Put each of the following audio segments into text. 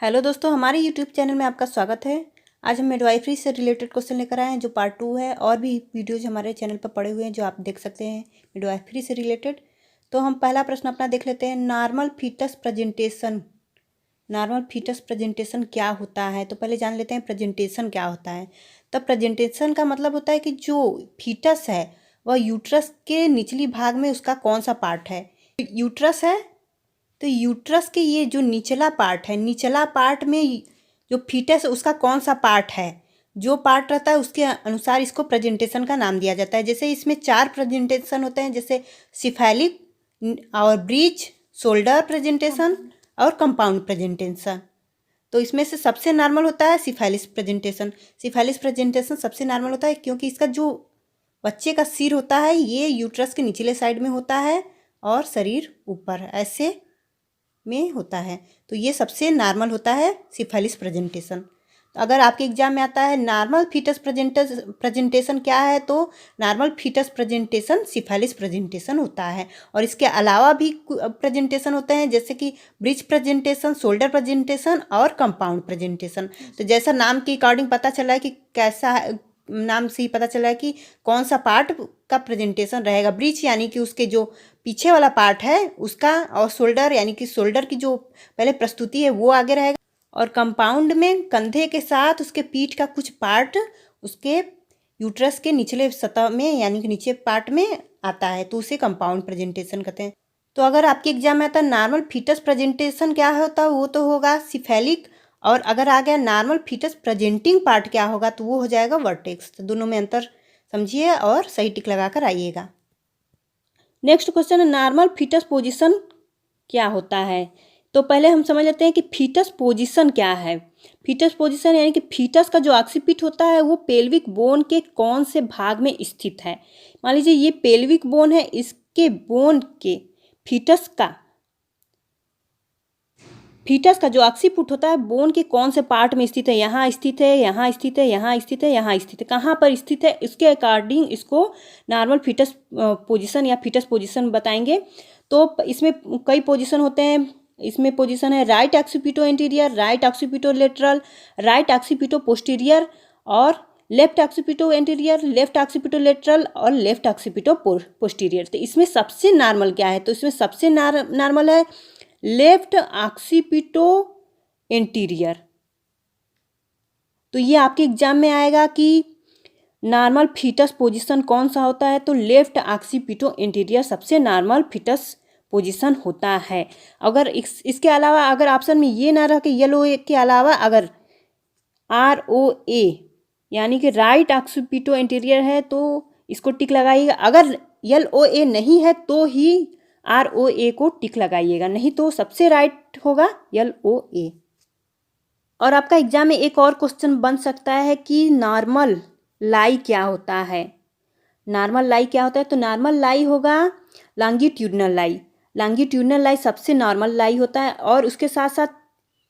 Hello दोस्तों, हमारे YouTube channel में आपका स्वागत है। आज हम मिडवाइफरी से रिलेटेड क्वेश्चन लेकर आए हैं जो पार्ट 2 है। और भी वीडियोज हमारे चैनल पर पड़े हुए हैं जो आप देख सकते हैं मिडवाइफरी से रिलेटेड। तो हम पहला प्रश्न अपना देख लेते हैं। नॉर्मल फीटस प्रेजेंटेशन क्या होता है? तो पहले जान लेते हैं प्रेजेंटेशन क्या होता है। तो प्रेजेंटेशन का मतलब होता है कि जो फीटस है वह यूट्रस के निचली भाग में उसका कौन सा पार्ट है। यूट्रस है तो यूट्रस के ये जो निचला पार्ट है, निचला पार्ट में जो फीटस है उसका कौन सा पार्ट है, जो पार्ट रहता है उसके अनुसार इसको प्रेजेंटेशन का नाम दिया जाता है। जैसे इसमें 4 प्रेजेंटेशन होते हैं, जैसे सिफेलिक और ब्रीच, शोल्डर प्रेजेंटेशन और कंपाउंड प्रेजेंटेशन। तो इसमें से सबसे नॉर्मल होता है सिफेलिस प्रेजेंटेशन। सिफेलिस प्रेजेंटेशन सबसे नॉर्मल होता है क्योंकि इसका जो बच्चे का सिर होता है ये यूट्रस के निचले साइड में होता है और शरीर ऊपर ऐसे में होता है। तो ये सबसे नॉर्मल होता है सिफेलिस प्रेजेंटेशन। तो अगर आपके एग्जाम में आता है नॉर्मल फीटस प्रेजेंटेशन क्या है, तो normal fetus presentation cephalic presentation होता है। और इसके अलावा भी प्रेजेंटेशन होते हैं जैसे कि ब्रिज प्रेजेंटेशन, शोल्डर प्रेजेंटेशन और कंपाउंड प्रेजेंटेशन। तो जैसा नाम के अकॉर्डिंग पता चला है कि कैसा है, नाम से ही पता चला है कि कौन सा पार्ट का प्रेजेंटेशन रहेगा। ब्रीच यानी कि उसके जो पीछे वाला पार्ट है उसका, और शोल्डर यानी कि शोल्डर की जो पहले प्रस्तुति है वो आगे रहेगा, और कंपाउंड में कंधे के साथ उसके पीठ का कुछ पार्ट उसके यूट्रस के निचले सतह में यानी कि नीचे पार्ट में आता है, तो उसे कंपाउंड प्रेजेंटेशन कहते हैं। तो अगर आपके एग्जाम में आता है नॉर्मल फीटस प्रेजेंटेशन क्या होता है, वो तो होगा सिफेलिक। और अगर आ गया नॉर्मल फीटस प्रेजेंटिंग पार्ट क्या होगा, तो वो हो जाएगा वर्टेक्स। तो दोनों में अंतर समझिए और सही टिक लगाकर आइएगा। नेक्स्ट क्वेश्चन है नॉर्मल फीटस पोजीशन क्या होता है। तो पहले हम समझ लेते हैं कि फीटस पोजीशन क्या है। फीटस पोजीशन यानी कि फीटस का जो ऑक्सीपिट होता है वो पेल्विक बोन के कौन से भाग में स्थित है। मान लीजिए ये पेल्विक बोन है, इसके बोन के फीटस का जो ऑक्सीपुट होता है बोन के कौन से पार्ट में स्थित है। यहाँ स्थित है, यहाँ स्थित है, यहाँ स्थित है, यहाँ स्थित है, कहाँ पर स्थित है, इसके अकॉर्डिंग इसको नॉर्मल फीटस पोजीशन या फीटस पोजीशन बताएंगे। तो इसमें कई पोजीशन होते हैं। इसमें पोजीशन है right occipito anterior, right occipito lateral, right occipito posterior और left occipito anterior, left occipito lateral और लेफ्ट ऑक्सीपिटो पोस्टीरियर। तो इसमें सबसे नॉर्मल क्या है, तो इसमें सबसे नॉर्मल है लेफ्ट ऑक्सीपिटो एंटीरियर। तो ये आपके एग्जाम में आएगा कि नॉर्मल फीटस पोजीशन कौन सा होता है, तो लेफ्ट ऑक्सीपिटो एंटीरियर सबसे नॉर्मल फीटस पोजीशन होता है। अगर इसके अलावा अगर ऑप्शन में ये ना रह के YOA के अलावा अगर ROA यानी कि राइट ऑक्सीपिटो एंटीरियर है तो इसको टिक लगाइएगा। अगर LOA नहीं है तो ही ROA को टिक लगाइएगा, नहीं तो सबसे राइट होगा LOA। और आपका एग्जाम में एक और क्वेश्चन बन सकता है कि नॉर्मल लाई क्या होता है। नॉर्मल लाई क्या होता है, तो नॉर्मल लाई होगा लॉन्गिट्यूडनल लाई। लॉन्गिट्यूडनल लाई सबसे नॉर्मल लाई होता है। और उसके साथ साथ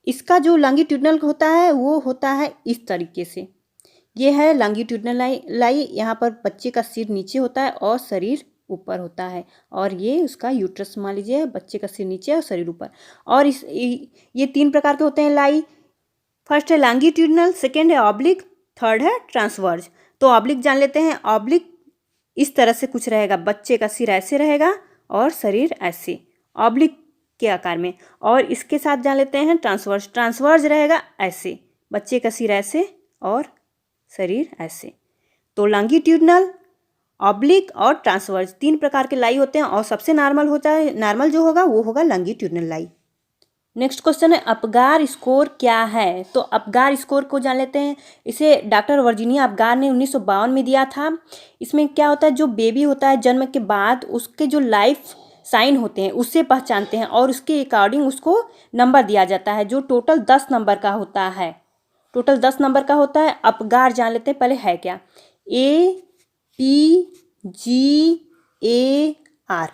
इसका जो लॉन्गिट्यूडनल होता है वो होता है इस तरीके से। ये है लॉन्गिट्यूडनल लाई। यहाँ पर बच्चे का सिर नीचे होता है और शरीर ऊपर होता है, और ये उसका यूट्रस मान लीजिए, बच्चे का सिर नीचे और शरीर ऊपर। और ये 3 प्रकार के होते हैं लाई। फर्स्ट है लॉन्गिट्यूडनल, सेकेंड है ऑब्लिक, थर्ड है ट्रांसवर्ज। तो ऑब्लिक जान लेते हैं। ऑब्लिक इस तरह से कुछ रहेगा, बच्चे का सिर ऐसे रहेगा और शरीर ऐसे ऑब्लिक के आकार में। और इसके साथ जान लेते हैं ट्रांसवर्ज। ट्रांसवर्ज रहेगा ऐसे, बच्चे का सिर ऐसे और शरीर ऐसे। तो लॉन्गिट्यूडनल, ऑब्लिक और ट्रांसवर्ज 3 प्रकार के लाई होते हैं, और सबसे नॉर्मल होता है, नॉर्मल जो होगा वो होगा लॉन्गिट्यूडनल लाई। नेक्स्ट क्वेश्चन है अपगार स्कोर क्या है। तो अपगार स्कोर को जान लेते हैं। इसे डॉक्टर वर्जीनिया अपगार ने 1952 में दिया था। इसमें क्या होता है, जो बेबी होता है जन्म के बाद उसके जो लाइफ साइन होते हैं उससे पहचानते हैं और उसके अकॉर्डिंग उसको नंबर दिया जाता है, जो टोटल 10 नंबर का होता है। टोटल 10 नंबर का होता है। अपगार जान लेते हैं पहले है क्या। APGAR।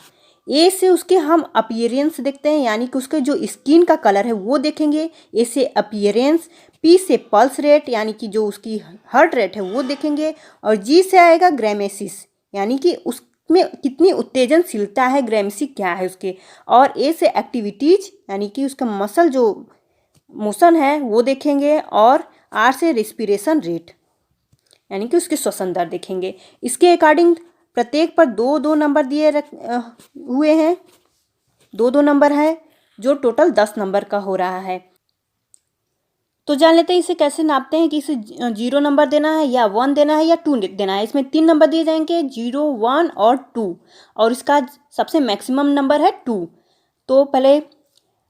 ए से उसके हम अपीयरेंस देखते हैं, यानी कि उसके जो स्किन का कलर है वो देखेंगे। ए से अपीयरेंस। पी से पल्स रेट यानी कि जो उसकी हार्ट रेट है वो देखेंगे। और जी से आएगा ग्रामेसिस यानी कि उसमें कितनी उत्तेजनशीलता है, ग्रामेसी क्या है उसके। और ए से एक्टिविटीज यानी कि उसका मसल जो मोशन है वो देखेंगे, और आर से रेस्पिरेशन रेट यानी कि उसके श्वसन दर देखेंगे। इसके अकॉर्डिंग प्रत्येक पर 2-2 नंबर दिए हुए हैं, 2-2 नंबर है, जो टोटल 10 नंबर का हो रहा है। तो जान लेते हैं इसे कैसे नापते हैं कि इसे 0 नंबर देना है या 1 देना है या 2 देना है। इसमें 3 नंबर दिए जाएंगे, 0, 1 और 2, और इसका सबसे मैक्सिमम नंबर है 2। तो पहले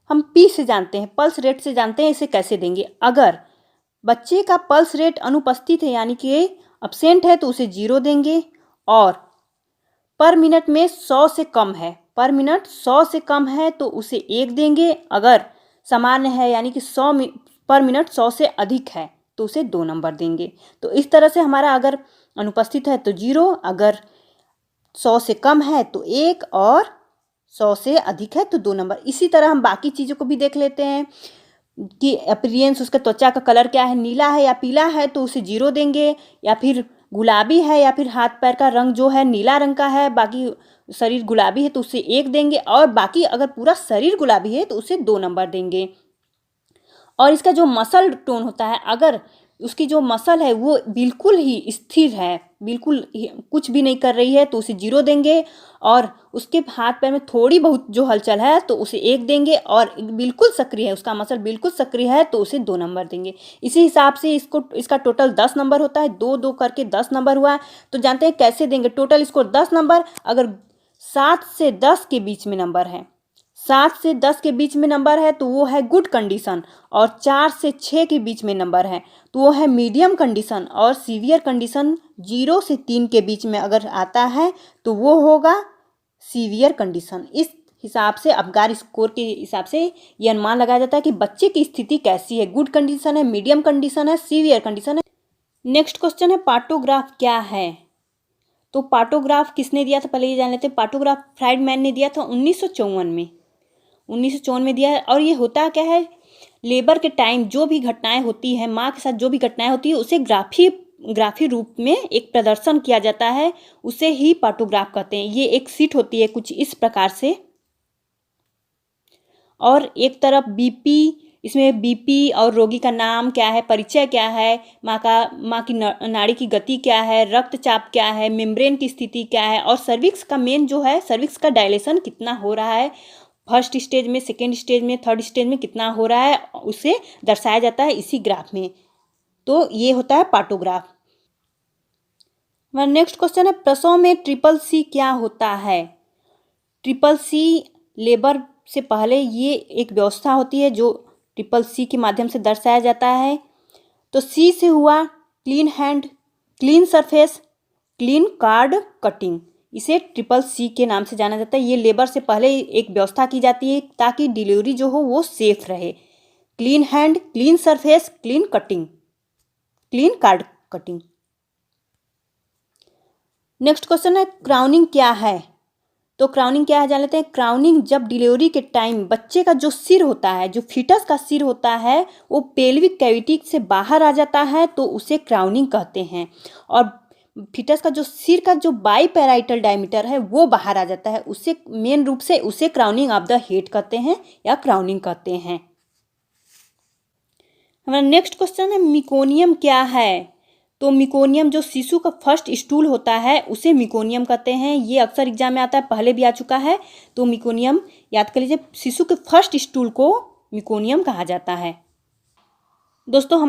हम पी से जानते हैं, पल्स रेट से जानते हैं इसे कैसे देंगे। अगर बच्चे का पल्स रेट अनुपस्थित है यानी कि अब्सेंट है तो उसे 0 देंगे, और पर मिनट में 100 से कम है, पर मिनट 100 से कम है तो उसे 1 देंगे। अगर सामान्य है यानी कि 100 पर मिनट 100 से अधिक है तो उसे 2 नंबर देंगे। तो इस तरह से हमारा अगर अनुपस्थित है तो 0, अगर 100 से कम है तो 1, और 100 से अधिक है तो 2 नंबर। इसी तरह हम बाकी चीज़ों को भी देख लेते हैं कि अपीयरेंस, उसका त्वचा का कलर क्या है, नीला है या पीला है तो उसे 0 देंगे, या फिर गुलाबी है या फिर हाथ पैर का रंग जो है नीला रंग का है, बाकी शरीर गुलाबी है तो उसे 1 देंगे, और बाकी अगर पूरा शरीर गुलाबी है तो उसे 2 नंबर देंगे। और इसका जो मसल टोन होता है, अगर उसकी जो मसल है वो बिल्कुल ही स्थिर है, बिल्कुल कुछ भी नहीं कर रही है तो उसे 0 देंगे, और उसके हाथ पैर में थोड़ी बहुत जो हलचल है तो उसे 1 देंगे, और बिल्कुल सक्रिय है, उसका मसल बिल्कुल सक्रिय है तो उसे 2 नंबर देंगे। इसी हिसाब से इसका टोटल 10 नंबर होता है, 2-2 करके 10 नंबर हुआ है। तो जानते हैं कैसे देंगे। टोटल स्कोर 10 नंबर, अगर 7 से 10 के बीच में नंबर है, 7 से 10 के बीच में नंबर है तो वो है गुड कंडीशन, और 4 से 6 के बीच में नंबर है तो वो है मीडियम कंडीशन, और सीवियर कंडीशन 0 से 3 के बीच में अगर आता है तो वो होगा सीवियर कंडीशन। इस हिसाब से अबगार स्कोर के हिसाब से ये अनुमान लगाया जाता है कि बच्चे की स्थिति कैसी है, गुड कंडीशन है, मीडियम कंडीशन है, सीवियर कंडीशन है। नेक्स्ट क्वेश्चन है पार्टोग्राफ क्या है। तो पार्टोग्राफ किसने दिया था, पहले ये जान लेते हैं। पार्टोग्राफ फ्राइडमैन ने दिया था 1954 में, 1954 में दिया है। और ये होता क्या है, लेबर के टाइम जो भी घटनाएं होती है, माँ के साथ जो भी घटनाएं होती है उसे ग्राफी रूप में एक प्रदर्शन किया जाता है, उसे ही पार्टोग्राफ कहते हैं। ये एक शीट होती है कुछ इस प्रकार से, और एक तरफ बीपी, इसमें बीपी और रोगी का नाम क्या है, परिचय क्या है, माँ की नाड़ी की गति क्या है, रक्तचाप क्या है, मेम्ब्रेन की स्थिति क्या है, और सर्विक्स का मेन जो है, सर्विक्स का डायलेशन कितना हो रहा है, फर्स्ट स्टेज में, सेकेंड स्टेज में, थर्ड स्टेज में कितना हो रहा है, उसे दर्शाया जाता है इसी ग्राफ में। तो ये होता है पार्टोग्राफ। हमारा नेक्स्ट क्वेश्चन है प्रसव में ट्रिपल सी क्या होता है। ट्रिपल सी लेबर से पहले ये एक व्यवस्था होती है जो ट्रिपल सी के माध्यम से दर्शाया जाता है। तो सी से हुआ clean hand, clean surface, clean card cutting, इसे ट्रिपल सी के नाम से जाना जाता है। ये लेबर से पहले एक व्यवस्था की जाती है ताकि डिलीवरी जो हो वो सेफ रहे। Clean hand, clean surface, clean cutting, clean card cutting. Next question है क्राउनिंग क्या है। तो क्राउनिंग क्या है जान लेते हैं। क्राउनिंग जब डिलीवरी के टाइम बच्चे का जो सिर होता है, जो फीटस का सिर होता है, वो पेल्विक कैविटी से बाहर आ जाता है तो उसे क्राउनिंग कहते हैं। और फीटस का जो सिर का जो बाईपैराइटल डायमीटर है वो बाहर आ जाता है, उससे मेन रूप से उसे क्राउनिंग ऑफ द हेड कहते हैं या क्राउनिंग कहते हैं। हमारा नेक्स्ट क्वेश्चन है मिकोनियम क्या है। तो मिकोनियम जो शिशु का फर्स्ट स्टूल होता है उसे मिकोनियम कहते हैं। ये अक्सर एग्जाम में आता है, पहले भी आ चुका है। तो मिकोनियम याद कर लीजिए, शिशु के फर्स्ट स्टूल को मिकोनियम कहा जाता है। दोस्तों हमारे